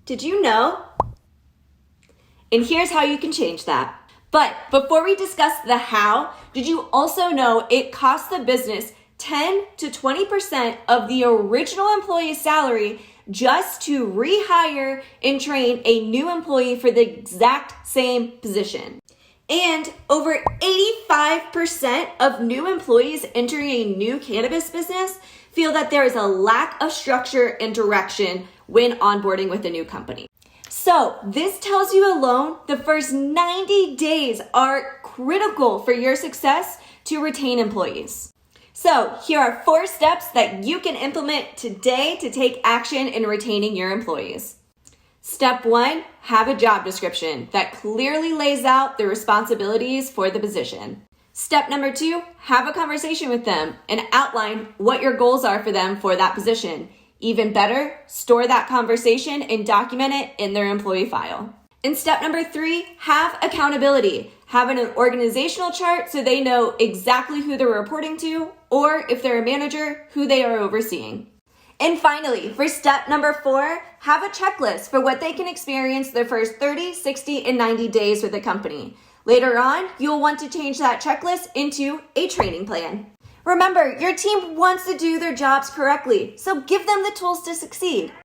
Did you know? And here's how you can change that. But before we discuss the how, did you also know it costs the business 10 to 20% of the original employee's salary just to rehire and train a new employee for the exact same position? And over 85% of new employees entering a new cannabis business feel that there is a lack of structure and direction when onboarding with a new company. So this tells you alone the first 90 days are critical for your success to retain employees. So here are 4 steps that you can implement today to take action in retaining your employees. Step 1, have a job description that clearly lays out the responsibilities for the position. Step number 2, have a conversation with them and outline what your goals are for them for that position. Even better, store that conversation and document it in their employee file. And step number 3, have accountability. Have an organizational chart so they know exactly who they're reporting to, or if they're a manager, who they are overseeing. And finally, for step number 4, have a checklist for what they can experience their first 30, 60, and 90 days with the company. Later on, you'll want to change that checklist into a training plan. Remember, your team wants to do their jobs correctly, so give them the tools to succeed.